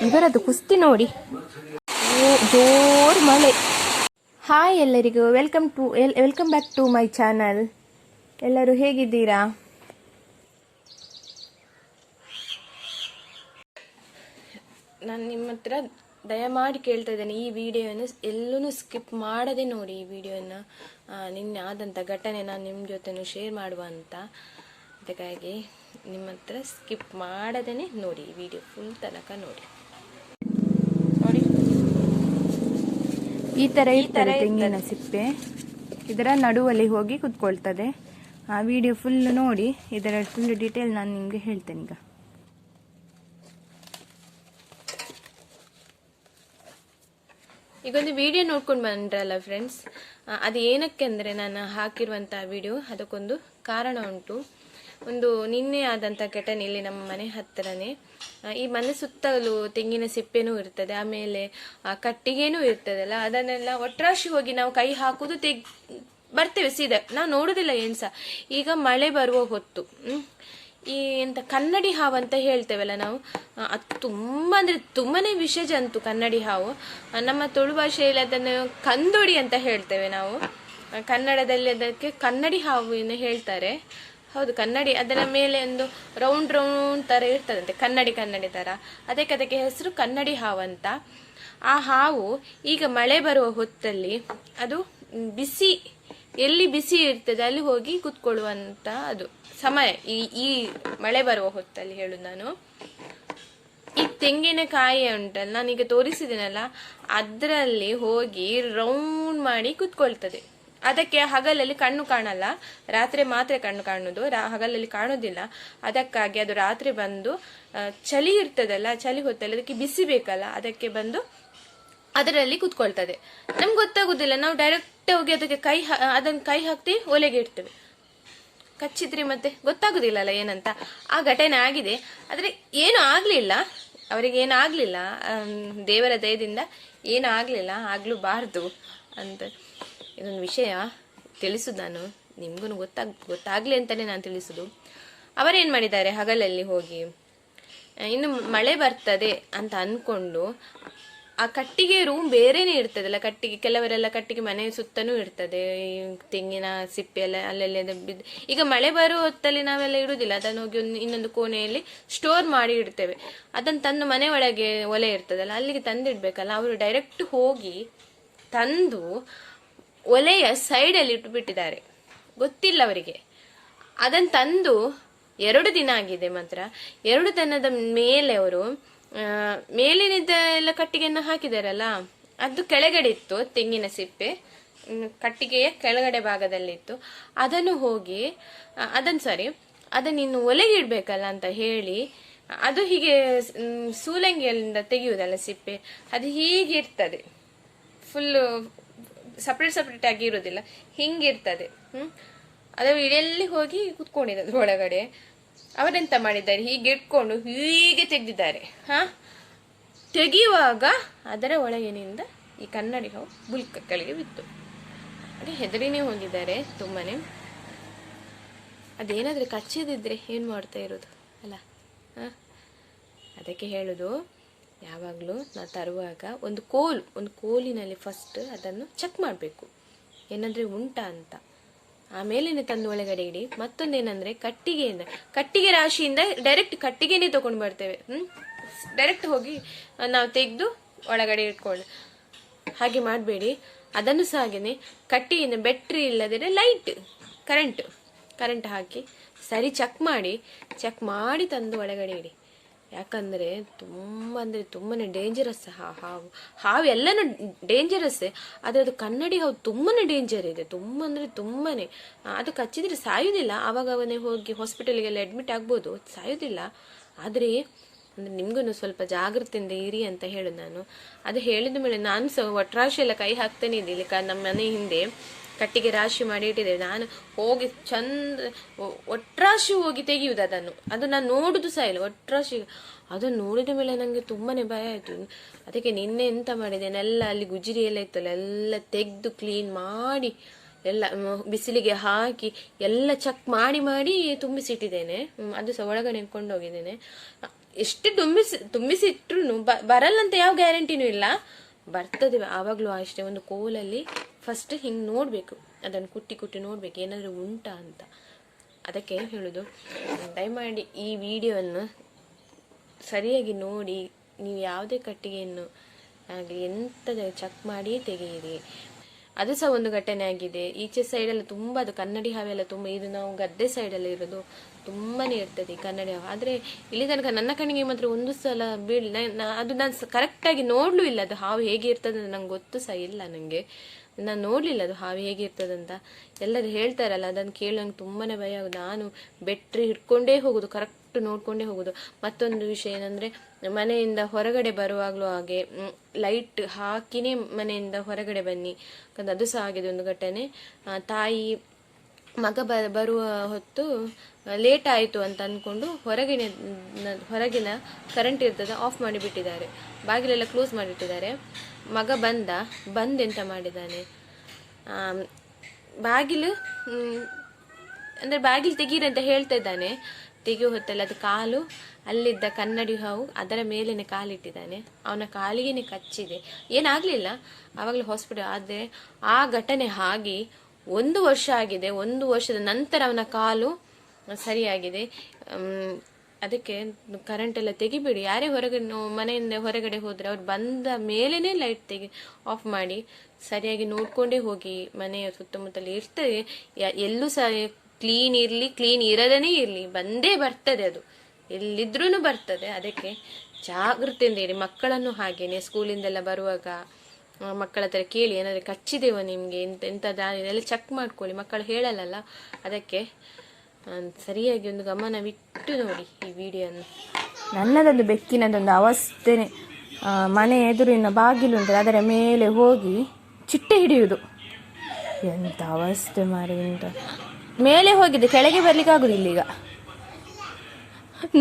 ಇವರದ್ದು ಕುಸ್ತಿ ನೋಡಿ, ಜೋರ್ ಮಳೆ. ಹಾಯ್ ಎಲ್ಲರಿಗೂ, welcome back to my channel. ಎಲ್ಲರೂ ಹೇಗಿದ್ದೀರಾ? ನಾನು ನಿಮ್ಮ ಹತ್ರ ದಯಮಾಡಿ ಕೇಳ್ತಾ ಇದ್ದೇನೆ, ಈ ವಿಡಿಯೋನ ಎಲ್ಲೂ ಸ್ಕಿಪ್ ಮಾಡದೆ ನೋಡಿ. ಈ ವಿಡಿಯೋನ ನಿನ್ನೆ ಆದಂಥ ಘಟನೆ ನಾನು ನಿಮ್ಮ ಜೊತೆನೂ ಶೇರ್ ಮಾಡುವ ಅಂತ, ಅದಕ್ಕಾಗಿ ನಿಮ್ಮ ಹತ್ರ ಸ್ಕಿಪ್ ಮಾಡದೇ ನೋಡಿ. ಈ ವಿಡಿಯೋ ಫುಲ್ ತನಕ ನೋಡಿ. ಈ ಥರ ಇರ್ತಾರೆ ತೆಂಗಿನ ಸಿಪ್ಪೆ, ಇದರ ನಡುವಲ್ಲಿ ಹೋಗಿ ಕುತ್ಕೊಳ್ತದೆ. ಆ ವಿಡಿಯೋ ಫುಲ್ ನೋಡಿ, ಇದರ ಫುಲ್ ಡೀಟೇಲ್ ನಾನು ನಿಮಗೆ ಹೇಳ್ತೇನೆ. ಈಗೊಂದು ವಿಡಿಯೋ ನೋಡ್ಕೊಂಡು ಬಂದ್ರಲ್ಲ ಫ್ರೆಂಡ್ಸ್, ಅದು ಏನಕ್ಕೆ ಅಂದರೆ ನಾನು ಹಾಕಿರುವಂಥ ವಿಡಿಯೋ ಅದಕ್ಕೊಂದು ಕಾರಣ ಉಂಟು. ಒಂದು ನಿನ್ನೆ ಆದಂಥ ಘಟನೆ ಇಲ್ಲಿ ನಮ್ಮ ಮನೆ ಹತ್ತಿರನೇ. ಈ ಮನೆ ಸುತ್ತಲೂ ತೆಂಗಿನ ಸಿಪ್ಪೆನೂ ಇರ್ತದೆ, ಆಮೇಲೆ ಕಟ್ಟಿಗೆನೂ ಇರ್ತದಲ್ಲ, ಅದನ್ನೆಲ್ಲ ಒಟ್ರಾಶಿ ಹೋಗಿ ನಾವು ಕೈ ಹಾಕುದು ಬರ್ತೇವೆ ಸೀದಾ, ನಾವು ನೋಡುದಿಲ್ಲ ಏನ್ಸ. ಈಗ ಮಳೆ ಬರುವ ಹೊತ್ತು ಈ ಎಂತ ಕನ್ನಡಿ ಹಾವು ಅಂತ ಹೇಳ್ತೇವಲ್ಲ ನಾವು, ಅದು ತುಂಬ ಅಂದರೆ ತುಂಬಾನೇ ವಿಷ ಜಂತು ಕನ್ನಡಿ ಹಾವು. ನಮ್ಮ ತುಳು ಭಾಷೆಯಲ್ಲಿ ಅದನ್ನು ಕಂದೊಡಿ ಅಂತ ಹೇಳ್ತೇವೆ ನಾವು, ಕನ್ನಡದಲ್ಲಿ ಅದಕ್ಕೆ ಕನ್ನಡಿ ಹಾವು ಎಂದು ಹೇಳ್ತಾರೆ. ಹೌದು, ಕನ್ನಡಿ. ಅದರ ಮೇಲೆ ಒಂದು ರೌಂಡ್ ಥರ ಇರ್ತದಂತೆ, ಕನ್ನಡಿ ಥರ, ಅದಕ್ಕೆ ಹೆಸರು ಕನ್ನಡಿ ಹಾವು ಅಂತ. ಆ ಹಾವು ಈಗ ಮಳೆ ಬರುವ ಹೊತ್ತಲ್ಲಿ ಅದು ಬಿಸಿ, ಎಲ್ಲಿ ಬಿಸಿ ಇರ್ತದೆ ಅಲ್ಲಿ ಹೋಗಿ ಕುತ್ಕೊಳ್ಳುವಂತ ಅದು ಸಮಯ. ಈ ಮಳೆ ಬರುವ ಹೊತ್ತಲ್ಲಿ ಹೇಳುದು ನಾನು. ಈ ತೆಂಗಿನಕಾಯಿ ಉಂಟಲ್ಲ, ನಾನೀಗ ತೋರಿಸಿದ್ದೀನಲ್ಲ, ಅದರಲ್ಲಿ ಹೋಗಿ ರೌಂಡ್ ಮಾಡಿ ಕುತ್ಕೊಳ್ತದೆ. ಅದಕ್ಕೆ ಹಗಲಲ್ಲಿ ಕಣ್ಣು ಕಾಣಲ್ಲ, ರಾತ್ರಿ ಮಾತ್ರ ಕಣ್ಣು ಕಾಣುದು, ಹಗಲಲ್ಲಿ ಕಾಣುದಿಲ್ಲ. ಅದಕ್ಕಾಗಿ ಅದು ರಾತ್ರಿ ಬಂದು ಚಳಿ ಇರ್ತದಲ್ಲ, ಚಳಿ ಹೊತ್ತಲ್ಲಿ ಅದಕ್ಕೆ ಬಿಸಿ ಬೇಕಲ್ಲ, ಅದಕ್ಕೆ ಬಂದು ಅದರಲ್ಲಿ ಕುತ್ಕೊಳ್ತದೆ. ನಮ್ಗೆ ಗೊತ್ತಾಗುದಿಲ್ಲ, ನಾವು ಡೈರೆಕ್ಟ್ ಹೋಗಿ ಅದಕ್ಕೆ ಅದನ್ನ ಕೈ ಹಾಕ್ತಿವಿ, ಒಲೆಗೆ ಇಡ್ತೇವೆ. ಕಚ್ಚಿದ್ರಿ ಮತ್ತೆ ಗೊತ್ತಾಗುದಿಲ್ಲ ಅಲ್ಲ ಏನಂತ. ಆ ಘಟನೆ ಆಗಿದೆ, ಆದ್ರೆ ಏನು ಆಗ್ಲಿಲ್ಲ, ಅವರಿಗೆ ಏನು ಆಗ್ಲಿಲ್ಲ, ದೇವರ ದಯದಿಂದ ಏನು ಆಗ್ಲಿಲ್ಲ, ಆಗ್ಲೂಬಾರ್ದು ಅಂತ ಇದೊಂದು ವಿಷಯ ತಿಳಿಸುದು. ನಾನು ನಿಮ್ಗೂ ಗೊತ್ತಾಗ್ಲಿ ಅಂತಾನೆ ನಾನು ತಿಳಿಸುದು. ಅವರೇನ್ ಮಾಡಿದ್ದಾರೆ, ಹಗಲಲ್ಲಿ ಹೋಗಿ ಇನ್ನು ಮಳೆ ಬರ್ತದೆ ಅಂತ ಅನ್ಕೊಂಡು, ಆ ಕಟ್ಟಿಗೆ ರೂಮ್ ಬೇರೆನೆ ಇರ್ತದಲ್ಲ, ಕಟ್ಟಿಗೆ ಕೆಲವರೆಲ್ಲ ಕಟ್ಟಿಗೆ ಮನೆ ಸುತ್ತನೂ ಇರ್ತದೆ, ತೆಂಗಿನ ಸಿಪ್ಪೆ ಎಲ್ಲ ಅಲ್ಲೆಲ್ಲ ಬಿದ್ದು. ಈಗ ಮಳೆ ಬರೋ ಹೊತ್ತಲ್ಲಿ ನಾವೆಲ್ಲ ಇಡುದಿಲ್ಲ, ಅದನ್ನು ಹೋಗಿ ಇನ್ನೊಂದು ಕೋಣೆಯಲ್ಲಿ ಸ್ಟೋರ್ ಮಾಡಿ ಇಡ್ತೇವೆ. ಅದನ್ನು ತಂದು ಮನೆ ಒಳಗೆ ಒಲೆ ಇರ್ತದಲ್ಲ, ಅಲ್ಲಿಗೆ ತಂದಿಡ್ಬೇಕಲ್ಲ. ಅವರು ಡೈರೆಕ್ಟ್ ಹೋಗಿ ತಂದು ಒಲೆಯ ಸೈಡಲ್ಲಿ ಇಟ್ಟುಬಿಟ್ಟಿದ್ದಾರೆ, ಗೊತ್ತಿಲ್ಲ ಅವರಿಗೆ. ಅದನ್ನು ತಂದು 2 ದಿನ ಆಗಿದೆ ಮಾತ್ರ. 2 ದಿನದ ಮೇಲೆ ಅವರು ಮೇಲಿನಿಂದ ಎಲ್ಲ ಕಟ್ಟಿಗೆಯನ್ನು ಹಾಕಿದಾರಲ್ಲ, ಅದು ಕೆಳಗಡೆ ಇತ್ತು, ತೆಂಗಿನ ಸಿಪ್ಪೆ ಕಟ್ಟಿಗೆಯ ಕೆಳಗಡೆ ಭಾಗದಲ್ಲಿತ್ತು. ಅದನ್ನು ಹೋಗಿ ಅದನ್ನು ಇನ್ನು ಒಲೆಗೆ ಇಡ್ಬೇಕಲ್ಲ ಅಂತ ಹೇಳಿ, ಅದು ಹೀಗೆ ಸೂಲಂಗಿಯಿಂದ ತೆಗೆಯುವುದಲ್ಲ ಸಿಪ್ಪೆ, ಅದು ಹೀಗಿರ್ತದೆ, ಫುಲ್ಲು ಸಪ್ರೇಟ್ ಆಗಿ ಇರೋದಿಲ್ಲ, ಹಿಂಗಿರ್ತದೆ. ಅದು ಇಡೆಯಲ್ಲಿ ಹೋಗಿ ಕುತ್ಕೊಂಡಿದ್ದಾರೆ ಒಳಗಡೆ. ಅವರೆಂತ ಮಾಡಿದ್ದಾರೆ, ಹೀಗೆ ಇಟ್ಕೊಂಡು ಹೀಗೆ ತೆಗೆದಿದ್ದಾರೆ. ತೆಗೆಯುವಾಗ ಅದರ ಒಳಗಿನಿಂದ ಈ ಕನ್ನಡಿ ಹಾವು ಕೆಳಗೆ ಬಿತ್ತು. ಅದೇ ಹೆದರಿನೇ ಹೋಗಿದ್ದಾರೆ ತುಂಬಾನೇ. ಅದೇನಾದ್ರೆ ಕಚ್ಚಿದಿದ್ರೆ ಏನ್ ಮಾಡ್ತಾ ಇರೋದು ಅಲ್ಲ. ಅದಕ್ಕೆ ಹೇಳುದು, ಯಾವಾಗಲೂ ನಾವು ತರುವಾಗ ಒಂದು ಕೋಲಿನಲ್ಲಿ ಫಸ್ಟ್ ಅದನ್ನು ಚೆಕ್ ಮಾಡಬೇಕು, ಏನಾದ್ರೆ ಉಂಟಾ ಅಂತ. ಆಮೇಲೆ ತಂದು ಒಳಗಡೆ ಇಡಿ. ಮತ್ತೊಂದೇನಂದ್ರೆ ಕಟ್ಟಿಗೆ ರಾಶಿಯಿಂದ ಡೈರೆಕ್ಟ್ ಕಟ್ಟಿಗೆನೇ ತಗೊಂಡು ಬರ್ತೇವೆ. ಡೈರೆಕ್ಟ್ ಹೋಗಿ ನಾವು ತೆಗೆದು ಒಳಗಡೆ ಇಟ್ಕೊಳ್ಳಿ, ಹಾಗೆ ಮಾಡಬೇಡಿ. ಅದನ್ನು ಸಹ ಹಾಗೇನೆ ಕಟ್ಟಿಗೆಯಿಂದ ಬ್ಯಾಟ್ರಿ ಇಲ್ಲದಿದ್ರೆ ಲೈಟ್ ಕರೆಂಟ್ ಹಾಕಿ ಸರಿ ಚೆಕ್ ಮಾಡಿ ತಂದು ಒಳಗಡೆ ಇಡಿ. ಯಾಕಂದ್ರೆ ತುಂಬಾನೇ ಡೇಂಜರಸ್ ಹಾವು ಎಲ್ಲನೂ ಡೇಂಜರಸ್. ಆದ್ರೆ ಅದು ಕನ್ನಡಿ ಹಾವು ತುಂಬಾನೇ ಡೇಂಜರ್ ಇದೆ, ತುಂಬಾನೇ. ಅದು ಕಚ್ಚಿದ್ರೆ ಸಾಯುದಿಲ್ಲ, ಆವಾಗ ಅವನೇ ಹೋಗಿ ಹಾಸ್ಪಿಟಲ್ಗೆಲ್ಲ ಅಡ್ಮಿಟ್ ಆಗ್ಬೋದು, ಸಾಯುದಿಲ್ಲ. ಆದ್ರೆ ಅಂದ್ರೆ ನಿಮ್ಗೂ ಸ್ವಲ್ಪ ಜಾಗೃತಿಯಿಂದ ಇರಿ ಅಂತ ಹೇಳುದು ನಾನು. ಅದು ಹೇಳಿದ ಮೇಲೆ ನಾನು ಸಹ ಒಟ್ರಾಶಿ ಎಲ್ಲ ಕೈ ಹಾಕ್ತಾನೆ ಇದ್ದೀನಿ. ನಮ್ಮ ಮನೆ ಹಿಂದೆ ಕಟ್ಟಿಗೆ ರಾಶಿ ಮಾಡಿ ಇಟ್ಟಿದ್ದೇವೆ. ನಾನು ಹೋಗಿ ಚಂದ ಒಟ್ರಾಶಿ ಹೋಗಿ ತೆಗೆಯುವುದು ಅದನ್ನು. ಅದು ನಾನು ನೋಡುದು ಸಹ ಇಲ್ಲ, ಒಟ್ರಾಶಿ. ಅದನ್ನು ನೋಡಿದ ಮೇಲೆ ನನಗೆ ತುಂಬಾನೇ ಭಯ ಆಯ್ತು. ಅದಕ್ಕೆ ನಿನ್ನೆ ಎಂತ ಮಾಡಿದ್ದೇನೆ, ಎಲ್ಲ ಅಲ್ಲಿ ಗುಜಿರಿ ಎಲ್ಲ ಇತ್ತಲ್ಲ, ಎಲ್ಲ ತೆಗೆದು ಕ್ಲೀನ್ ಮಾಡಿ ಎಲ್ಲ ಬಿಸಿಲಿಗೆ ಹಾಕಿ ಎಲ್ಲ ಚೆಕ್ ಮಾಡಿ ತುಂಬಿಸಿಟ್ಟಿದ್ದೇನೆ. ಅದು ಸಹ ಒಳಗಡೆ ಕೊಂಡೋಗಿದ್ದೇನೆ. ಎಷ್ಟು ತುಂಬಿಸಿಟ್ರು ಬರಲ್ಲ ಅಂತ ಯಾವ ಗ್ಯಾರಂಟಿನೂ ಇಲ್ಲ, ಬರ್ತದೆ ಆವಾಗಲೂ ಅಷ್ಟೇ. ಒಂದು ಕೋಲಲ್ಲಿ ಫಸ್ಟ್ ಹಿಂಗೆ ನೋಡಬೇಕು, ಅದನ್ನು ಕುಟ್ಟಿ ಕುಟ್ಟಿ ನೋಡ್ಬೇಕು ಏನಾದರೂ ಉಂಟಾ ಅಂತ. ಅದಕ್ಕೆ ಹೇಳೋದು, ದಯಮಾಡಿ ಈ ವಿಡಿಯೋವನ್ನು ಸರಿಯಾಗಿ ನೋಡಿ, ನೀವು ಯಾವುದೇ ಕಟ್ಟಿಗೆಯನ್ನು ಆಗಲಿ ಎಂಥದ ಚೆಕ್ ಮಾಡಿ ತೆಗೆಯಿರಿ. ಅದು ಸಹ ಒಂದು ಘಟನೆ ಆಗಿದೆ. ಈಚೆ ಸೈಡೆಲ್ಲ ತುಂಬ ಅದು ಕನ್ನಡಿ ಹಾವೆಲ್ಲ ತುಂಬ, ಇದು ನಾವು ಗದ್ದೆ ಸೈಡಲ್ಲಿ ಇರೋದು, ತುಂಬಾನೇ ಇರ್ತದೆ ಕನ್ನಡಿ ಹಾವು. ಆದರೆ ಇಲ್ಲಿ ತನಕ ನನ್ನ ಕಣ್ಣಿಗೆ ಮಾತ್ರ ಒಂದು ಸಲ ಅದು ನಾನು ಕರೆಕ್ಟಾಗಿ ನೋಡ್ಲೂ ಇಲ್ಲ, ಅದು ಹಾವು ಹೇಗೆ ಇರ್ತದೆ ಅಂತ ನಂಗೆ ಗೊತ್ತು ಸಹ ಇಲ್ಲ. ನನಗೆ ನಾನು ನೋಡಲಿಲ್ಲ ಅದು ಹಾವು ಹೇಗೆ ಇರ್ತದಂತ. ಎಲ್ಲರೂ ಹೇಳ್ತಾರಲ್ಲ, ಅದನ್ನು ಕೇಳಿ ನಂಗೆ ತುಂಬಾ ಭಯ ಆಗೋದು. ನಾನು ಬೆಟ್ರಿ ಹಿಡ್ಕೊಂಡೇ ಹೋಗೋದು, ಕರೆಕ್ಟ್ ನೋಡ್ಕೊಂಡೇ ಹೋಗೋದು. ಮತ್ತೊಂದು ವಿಷಯ ಏನಂದರೆ, ಮನೆಯಿಂದ ಹೊರಗಡೆ ಬರುವಾಗಲೂ ಹಾಗೆ ಲೈಟ್ ಹಾಕಿನೇ ಮನೆಯಿಂದ ಹೊರಗಡೆ ಬನ್ನಿ, ಯಾಕಂದ್ರೆ ಅದು ಸಹ ಆಗಿದೆ ಒಂದು ಘಟನೆ. ತಾಯಿ ಮಗ ಬರುವ ಹೊತ್ತು ಲೇಟ್ ಆಯಿತು ಅಂತ ಅಂದ್ಕೊಂಡು ಹೊರಗಿನ ಕರೆಂಟ್ ಇರ್ತದೆ ಆಫ್ ಮಾಡಿಬಿಟ್ಟಿದ್ದಾರೆ, ಬಾಗಿಲೆಲ್ಲ ಕ್ಲೋಸ್ ಮಾಡಿಟ್ಟಿದ್ದಾರೆ. ಮಗ ಬಂದೆಂತ ಮಾಡಿದ್ದಾನೆ, ಬಾಗಿಲು ಅಂದರೆ ಬಾಗಿಲು ತೆಗೀರಿ ಅಂತ ಹೇಳ್ತಾ ಇದ್ದಾನೆ. ತೆಗೆಯೋ ಹೊತ್ತಲ್ಲಿ ಅದು ಕಾಲು, ಅಲ್ಲಿದ್ದ ಕನ್ನಡಿ ಹಾವು ಅದರ ಮೇಲೇನೆ ಕಾಲಿಟ್ಟಿದ್ದಾನೆ. ಅವನ ಕಾಲಿಗೇನೆ ಕಚ್ಚಿದೆ, ಏನಾಗಲಿಲ್ಲ, ಆವಾಗಲೇ ಹಾಸ್ಪಿಟಲ್. ಆದರೆ ಆ ಘಟನೆ ಆಗಿ 1 ವರ್ಷ ಆಗಿದೆ. 1 ವರ್ಷದ ನಂತರ ಅವನ ಕಾಲು ಸರಿಯಾಗಿದೆ. ಅದಕ್ಕೆ ಕರೆಂಟ್ ಎಲ್ಲ ತೆಗಿಬೇಡಿ. ಯಾರೇ ಮನೆಯಿಂದ ಹೊರಗಡೆ ಹೋದರೆ ಅವ್ರು ಬಂದ ಮೇಲೇನೆ ಲೈಟ್ ಆಫ್ ಮಾಡಿ ಸರಿಯಾಗಿ ನೋಡ್ಕೊಂಡೇ ಹೋಗಿ. ಮನೆಯ ಸುತ್ತಮುತ್ತಲು ಇರ್ತದೆ, ಎಲ್ಲೂ ಸಹ ಕ್ಲೀನ್ ಇರಲಿ, ಕ್ಲೀನ್ ಇರದೇ ಇರಲಿ, ಬಂದೇ ಬರ್ತದೆ, ಅದು ಎಲ್ಲಿದ್ರೂ ಬರ್ತದೆ. ಅದಕ್ಕೆ ಜಾಗೃತಿಯಿಂದ ಇರಿ. ಮಕ್ಕಳನ್ನು ಹಾಗೇನೆ ಸ್ಕೂಲಿಂದೆಲ್ಲ ಬರುವಾಗ ಮಕ್ಕಳ ಹತ್ರ ಕೇಳಿ, ಏನಾದರೂ ಕಚ್ಚಿದೇವೋ ನಿಮಗೆ ಎಂಥದ್ದು ಎಲ್ಲ ಚೆಕ್ ಮಾಡ್ಕೊಳ್ಳಿ. ಮಕ್ಕಳು ಹೇಳಲ್ಲ, ಅದಕ್ಕೆ ಸರಿಯಾಗಿ ಒಂದು ಗಮನವಿಟ್ಟು ನೋಡಿ ಈ ವಿಡಿಯೋನ. ನನ್ನದೊಂದು ಬೆಕ್ಕಿನದೊಂದು ಅವಸ್ಥೆನೆ. ಮನೆ ಎದುರಿನ ಬಾಗಿಲು ಉಂಟು, ಅದರ ಮೇಲೆ ಹೋಗಿ ಚಿಟ್ಟೆ ಹಿಡಿಯುವುದು. ಎಂಥ ಅವಸ್ಥೆ ಮಾರಿ ಉಂಟ. ಮೇಲೆ ಹೋಗಿದೆ, ಕೆಳಗೆ ಬರ್ಲಿಕ್ಕೆ ಆಗುದಿಲ್ಲ ಈಗ.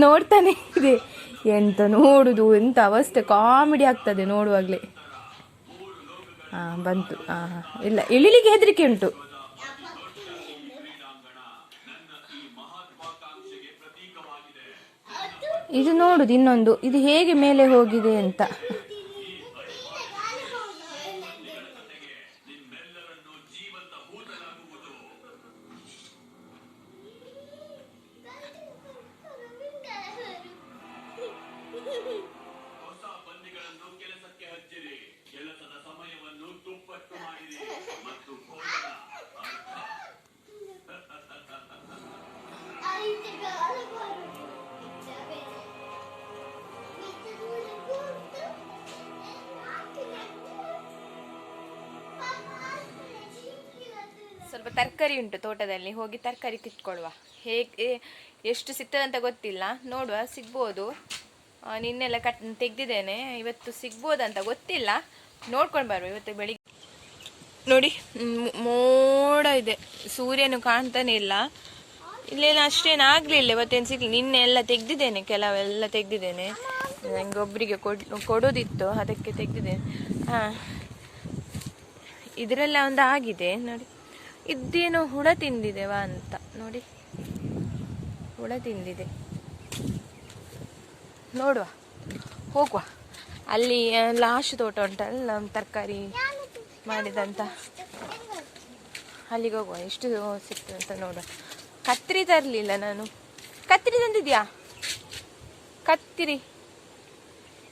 ನೋಡ್ತಾನೆ ಇದೆ, ಎಂತ ನೋಡುದು, ಎಂತ ಅವಸ್ಥೆ, ಕಾಮಿಡಿ ಆಗ್ತದೆ ನೋಡುವಾಗಲೇ. ಬಂತು. ಇಲ್ಲ, ಇಳಿಲಿಕ್ಕೆ ಹೆದರಿಕೆ ಉಂಟು. ಇದು ನೋಡುದು ಇನ್ನೊಂದು, ಇದು ಹೇಗೆ ಮೇಲೆ ಹೋಗಿದೆ ಅಂತ. ಸ್ವಲ್ಪ ತರಕಾರಿ ಉಂಟು ತೋಟದಲ್ಲಿ, ಹೋಗಿ ತರಕಾರಿ ಕಿತ್ಕೊಳ್ಳುವ. ಹೇಗೆ ಎಷ್ಟು ಸಿಗ್ತದಂತ ಗೊತ್ತಿಲ್ಲ, ನೋಡುವ, ಸಿಗ್ಬೋದು. ನಿನ್ನೆಲ್ಲ ತೆಗ್ದಿದ್ದೇನೆ, ಇವತ್ತು ಸಿಗ್ಬೋದಂತ ಗೊತ್ತಿಲ್ಲ, ನೋಡ್ಕೊಂಡು ಬರುವ. ಇವತ್ತು ಬೆಳಿಗ್ಗೆ ನೋಡಿ ಮೋಡ ಇದೆ, ಸೂರ್ಯನು ಕಾಣ್ತಾನೆ ಇಲ್ಲ. ಇಲ್ಲೇನು ಅಷ್ಟೇನು ಆಗಲಿಲ್ಲ, ಇವತ್ತೇನು ಸಿಗ್ಲಿ. ನಿನ್ನೆ ಎಲ್ಲ ತೆಗ್ದಿದ್ದೇನೆ, ಕೆಲವೆಲ್ಲ ತೆಗ್ದಿದ್ದೇನೆ, ನನಗೆ ಒಬ್ಬರಿಗೆ ಕೊಡೋದಿತ್ತು, ಅದಕ್ಕೆ ತೆಗ್ದಿದ್ದೇನೆ. ಇದರೆಲ್ಲ ಒಂದು ಆಗಿದೆ ನೋಡಿ. ಇದೇನೋ ಹುಳ ತಿಂದಿದೆವಾ ಅಂತ ನೋಡಿ, ಹುಳ ತಿಂದಿದೆ. ನೋಡುವ, ಹೋಗುವ. ಅಲ್ಲಿ ಲಾಸ್ಟ್ ತೋಟ ಉಂಟಲ್ಲ ತರಕಾರಿ ಮಾಡಿದಂತ, ಅಲ್ಲಿಗೆ ಹೋಗುವ. ಎಷ್ಟು ಸಿಕ್ತು ಅಂತ ನೋಡುವ. ಕತ್ರಿ ತರಲಿಲ್ಲ ನಾನು. ಕತ್ರಿ ತಂದಿದ್ಯಾ? ಕತ್ತಿರಿ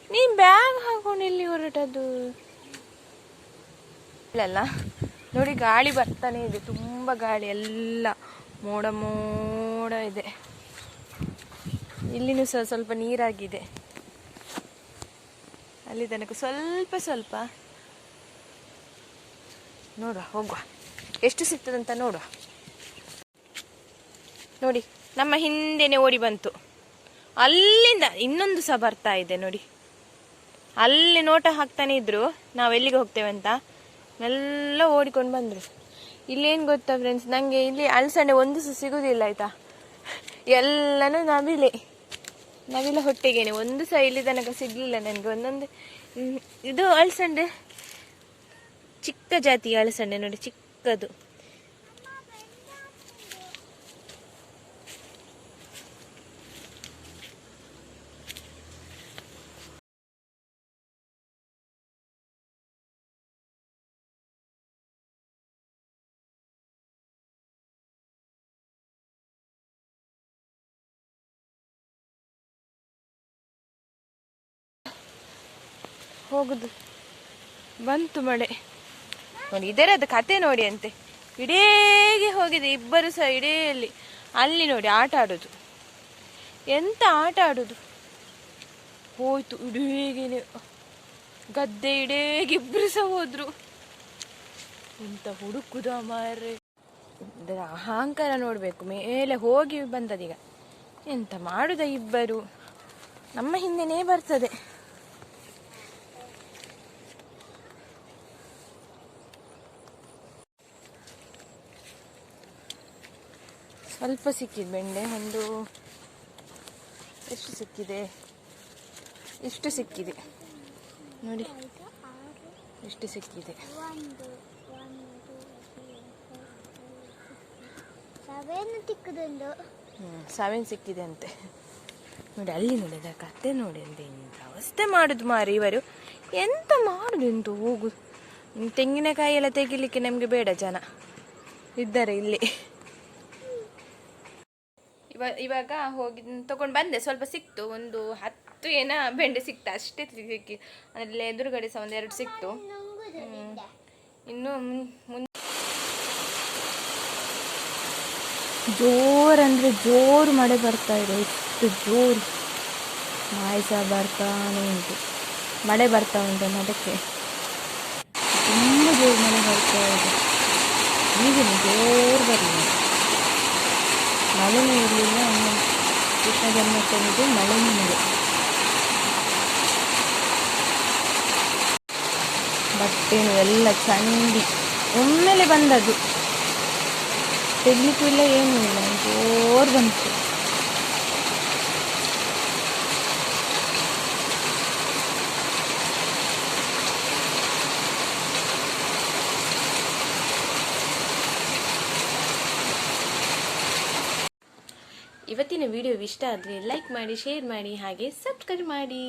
ನೀನ್ ಬ್ಯಾಗ್ ಹಾಕೊಂಡು ಎಲ್ಲಿ ಹೊರಟದ್ದು? ಇಲ್ಲಲ್ಲ ನೋಡಿ, ಗಾಳಿ ಬರ್ತಾನೆ ಇದೆ, ತುಂಬ ಗಾಳಿ, ಎಲ್ಲ ಮೋಡ ಮೋಡ ಇದೆ. ಇಲ್ಲಿನೂ ಸಹ ಸ್ವಲ್ಪ ನೀರಾಗಿದೆ, ಅಲ್ಲಿ ತನಕ ಸ್ವಲ್ಪ ಸ್ವಲ್ಪ. ನೋಡುವ, ಹೋಗುವ, ಎಷ್ಟು ಸಿಗ್ತದಂತ ನೋಡುವ. ನೋಡಿ, ನಮ್ಮ ಹಿಂದೆನೆ ಓಡಿ ಬಂತು. ಅಲ್ಲಿಂದ ಇನ್ನೊಂದು ಸಹ ಬರ್ತಾ ಇದೆ ನೋಡಿ. ಅಲ್ಲಿ ನೋಟ ಹಾಕ್ತಾನೆ ಇದ್ರು ನಾವು ಎಲ್ಲಿಗೆ ಹೋಗ್ತೇವೆ ಅಂತ, ಎಲ್ಲ ಓಡಿಕೊಂಡು ಬಂದರು. ಇಲ್ಲೇನು ಗೊತ್ತಾ ಫ್ರೆಂಡ್ಸ್, ನನಗೆ ಇಲ್ಲಿ ಅಲಸಂಡೆ ಒಂದು ಸಹ ಸಿಗೋದಿಲ್ಲ ಆಯಿತಾ. ಎಲ್ಲನೂ ನವಿಲೆ ಹೊಟ್ಟೆಗೇನೆ, ಒಂದು ಸಹ ಇಲ್ಲಿ ತನಕ ಸಿಗಲಿಲ್ಲ ನನಗೆ. ಒಂದೊಂದು ಇದು ಅಲಸಂಡೆ, ಚಿಕ್ಕ ಜಾತಿಯ ಅಲಸಂಡೆ ನೋಡಿ, ಚಿಕ್ಕದು. ಹೋಗುದು ಬಂತು ಮಳೆ ನೋಡಿ. ಇದರದ್ದು ಕತೆ ನೋಡಿ ಅಂತೆ, ಇಡೇಗೆ ಹೋಗಿದೆ ಇಬ್ಬರು ಸಹ ಇಡೇಲಿ. ಅಲ್ಲಿ ನೋಡಿ ಆಟ ಆಡೋದು, ಎಂತ ಆಟ ಆಡೋದು, ಹೋಯ್ತು ಇಡೇಗೆ ಗದ್ದೆ ಇಡೇಗೆ ಇಬ್ಬರು ಸಹ ಹೋದ್ರು. ಎಂತ ಹುಡುಕುದ ಮಾರ್ರೆ, ಇದರ ಅಹಂಕಾರ ನೋಡ್ಬೇಕು. ಮೇಲೆ ಹೋಗಿ ಬಂದದೀಗ, ಎಂತ ಮಾಡುದ ಇಬ್ಬರು, ನಮ್ಮ ಹಿಂದೆನೇ ಬರ್ತದೆ. ಸ್ವಲ್ಪ ಸಿಕ್ಕಿದೆ ಬೆಂಡೆ, ಒಂದು ಎಷ್ಟು ಸಿಕ್ಕಿದೆ, ಇಷ್ಟು ಸಿಕ್ಕಿದೆ ನೋಡಿ, ಇಷ್ಟು ಸಿಕ್ಕಿದೆ. 7 ಸಿಕ್ಕಿದೆ ಅಂತೆ ನೋಡಿ. ಅಲ್ಲಿ ನೋಡಿ ಅದ ಕತೆ ನೋಡಿ ಅಂತ, ಎಂತ ಅವಸ್ಥೆ ಮಾಡುದು ಮಾರಿ ಇವರು, ಎಂತ ಮಾಡುದು ಎಂತ ಹೋಗುದು. ತೆಂಗಿನಕಾಯಿ ಎಲ್ಲ ತೆಗಿಲಿಕ್ಕೆ ನಮ್ಗೆ ಬೇಡ ಜನ ಇದ್ದಾರೆ ಇಲ್ಲಿ. ಇವಾಗ ಹೋಗಿ ತಗೊಂಡು ಬಂದೆ, ಸ್ವಲ್ಪ ಸಿಕ್ತು, ಒಂದು 10 ಏನ ಬೆಂಡೆ ಸಿಕ್ತು ಅಷ್ಟೇ ಸಿಕ್ಕಿ. ಅದರಲ್ಲಿ ಎದುರುಗಡೆ ಸಹ 1-2 ಸಿಕ್ತು. ಇನ್ನು ಜೋರಂದ್ರೆ ಜೋರು ಮಳೆ ಬರ್ತಾ ಇದೆ, ಎಷ್ಟು ಜೋರು. ಮಾಯಸ ಬರ್ತಾನೆ ಉಂಟು, ಮಳೆ ಬರ್ತಾ ಉಂಟು, ಅದಕ್ಕೆ ತುಂಬ ಜೋರು ಮಳೆ ಬರ್ತಾ ಇದೆ. ಈಗಿನ ಜೋರು ಬರಲಿಲ್ಲ, ಮಳೆನೂ ಇರಲಿಲ್ಲ. ಕೃಷ್ಣ ಜನ್ಮಾಷ್ಟಮಿಗೆ ಮಳೆನೂ ಮಳೆ. ಬಟ್ಟೆನು ಎಲ್ಲ ಚಂಡಿ ಒಮ್ಮೆಲೆ ಬಂದದ್ದು, ತೆಗ್ಲಿಕ್ಕೂ ಇಲ್ಲ ಏನೂ ಇಲ್ಲ, ಜೋರು ಬಂತು. ಇವತ್ತಿನ ವಿಡಿಯೋ ಇಷ್ಟ ಆದರೆ ಲೈಕ್ ಮಾಡಿ, ಶೇರ್ ಮಾಡಿ, ಹಾಗೆ ಸಬ್ಸ್ಕ್ರೈಬ್ ಮಾಡಿ.